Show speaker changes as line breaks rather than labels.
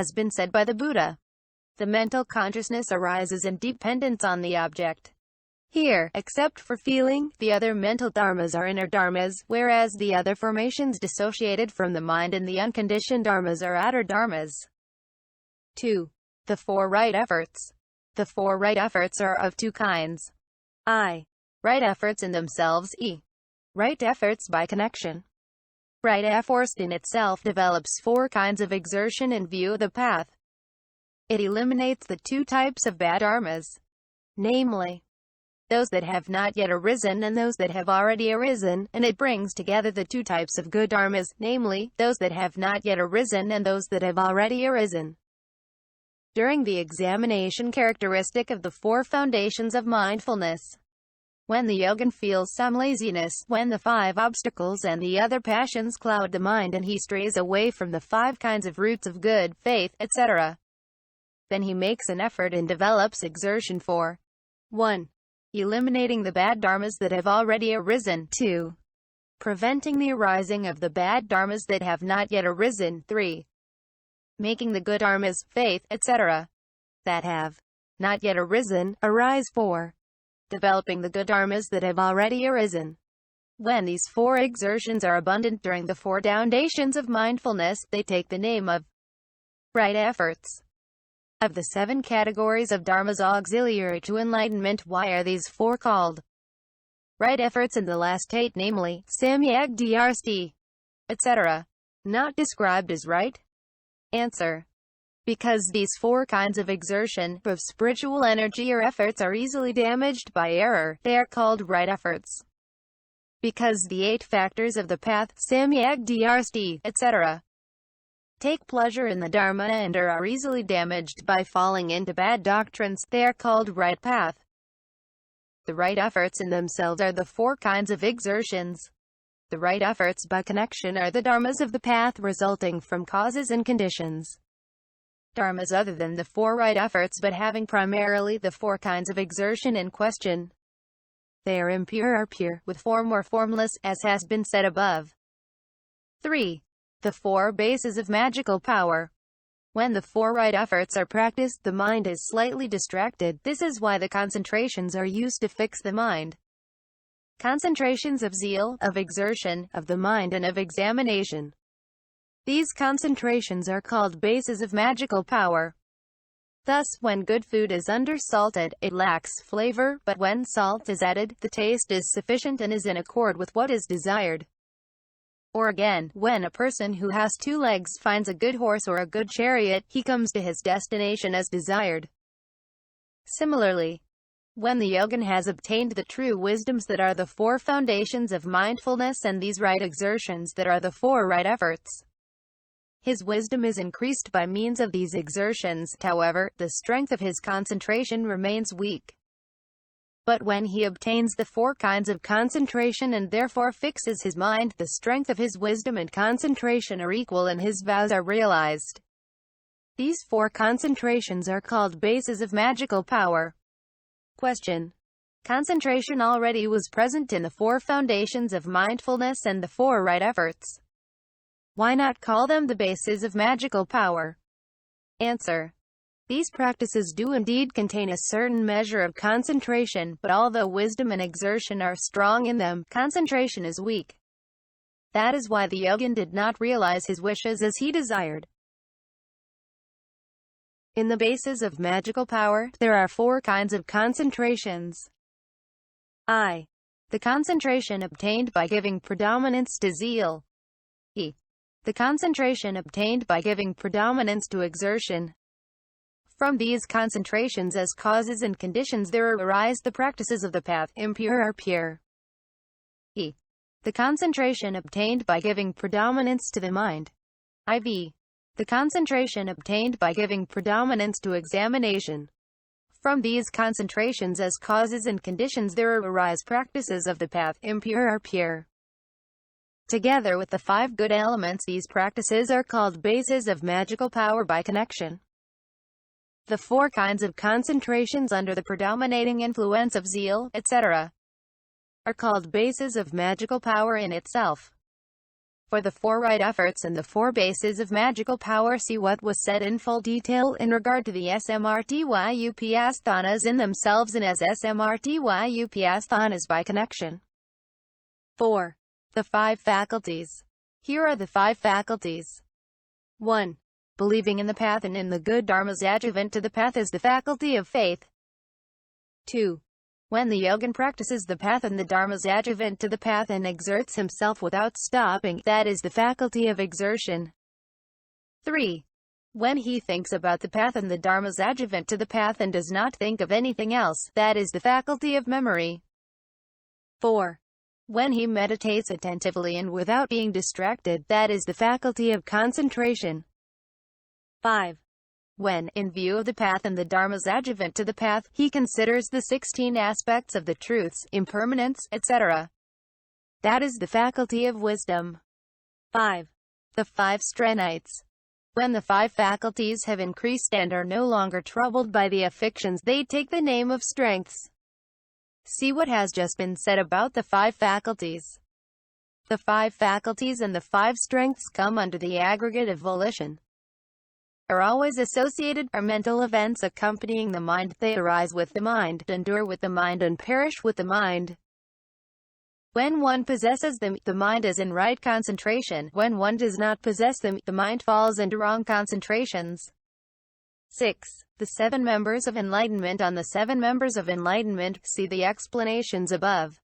has been said by the Buddha. The mental consciousness arises in dependence on the object. Here, except for feeling, the other mental dharmas are inner dharmas, whereas the other formations dissociated from the mind and the unconditioned dharmas are outer dharmas. 2. The four right efforts. The four right efforts are of two kinds. I. Right efforts in themselves. E. Right efforts by connection. Right effort in itself develops four kinds of exertion in view of the path. It eliminates the two types of bad dharmas, namely, those that have not yet arisen and those that have already arisen, and it brings together the two types of good dharmas, namely, those that have not yet arisen and those that have already arisen. During the examination characteristic of the four foundations of mindfulness, when the yogin feels some laziness, when the five obstacles and the other passions cloud the mind and he strays away from the five kinds of roots of good, faith, etc., then he makes an effort and develops exertion for 1. Eliminating the bad dharmas that have already arisen. 2. Preventing the arising of the bad dharmas that have not yet arisen. 3. Making the good dharmas, faith, etc., that have not yet arisen, arise. 4. Developing the good dharmas that have already arisen. When these four exertions are abundant during the four foundations of mindfulness, they take the name of right efforts. Of the 7 categories of dharmas auxiliary to enlightenment, why are these 4 called right efforts and the last 8, namely, samyagdrsti, etc., not described as right? Answer. Because these 4 kinds of exertion, of spiritual energy or efforts, are easily damaged by error, they are called right efforts. Because the 8 factors of the path, samyagdrsti, etc., take pleasure in the dharma and are easily damaged by falling into bad doctrines, they are called right path. The right efforts in themselves are the 4 kinds of exertions. The right efforts by connection are the dharmas of the path resulting from causes and conditions. Dharmas other than the 4 right efforts but having primarily the 4 kinds of exertion in question. They are impure or pure, with form or formless, as has been said above. 3. The 4 bases of magical power. When the 4 right efforts are practiced, the mind is slightly distracted. This is why the concentrations are used to fix the mind. Concentrations of zeal, of exertion, of the mind and of examination. These concentrations are called bases of magical power. Thus, when good food is undersalted, it lacks flavor, but when salt is added, the taste is sufficient and is in accord with what is desired. Or again, when a person who has 2 legs finds a good horse or a good chariot, he comes to his destination as desired. Similarly, when the yogin has obtained the true wisdoms that are the 4 foundations of mindfulness and these right exertions that are the 4 right efforts, his wisdom is increased by means of these exertions. However, the strength of his concentration remains weak. But when he obtains the 4 kinds of concentration and therefore fixes his mind, the strength of his wisdom and concentration are equal and his vows are realized. These 4 concentrations are called bases of magical power. Question. Concentration already was present in the 4 foundations of mindfulness and the 4 right efforts. Why not call them the bases of magical power? Answer. These practices do indeed contain a certain measure of concentration, but although wisdom and exertion are strong in them, concentration is weak. That is why the yogin did not realize his wishes as he desired. In the bases of magical power, there are 4 kinds of concentrations. I. The concentration obtained by giving predominance to zeal. E. The concentration obtained by giving predominance to exertion. From these concentrations as causes and conditions there arise the practices of the path, impure or pure. E. The concentration obtained by giving predominance to the mind. IV. The concentration obtained by giving predominance to examination. From these concentrations as causes and conditions there arise practices of the path, impure or pure. Together with the 5 good elements, these practices are called bases of magical power by connection. The 4 kinds of concentrations under the predominating influence of zeal, etc., are called bases of magical power in itself. For the 4 right efforts and the 4 bases of magical power, see what was said in full detail in regard to the smrtyupasthanas in themselves and as smrtyupasthanas by connection. 4. The 5 faculties. Here are the 5 faculties. 1. Believing in the path and in the good dharmas. Adjuvant to the path is the faculty of faith. 2. When the yogin practices the path and the dharmas, adjuvant to the path, and exerts himself without stopping, that is the faculty of exertion. 3. When he thinks about the path and the dharmas, adjuvant to the path, and does not think of anything else, that is the faculty of memory. 4. When he meditates attentively and without being distracted, that is the faculty of concentration. 5. When, in view of the path and the dharmas, adjuvant to the path, he considers the 16 aspects of the truths, impermanence, etc. That is the faculty of wisdom. 5. The 5 strenites. When the 5 faculties have increased and are no longer troubled by the afflictions, they take the name of strengths. See what has just been said about the 5 faculties. The 5 faculties and the 5 strengths come under the aggregate of volition. Are always associated, are mental events accompanying the mind. They arise with the mind, endure with the mind, and perish with the mind. When one possesses them, the mind is in right concentration. When one does not possess them, the mind falls into wrong concentrations. 6. The 7 members of enlightenment. On the 7 members of enlightenment, see the explanations above.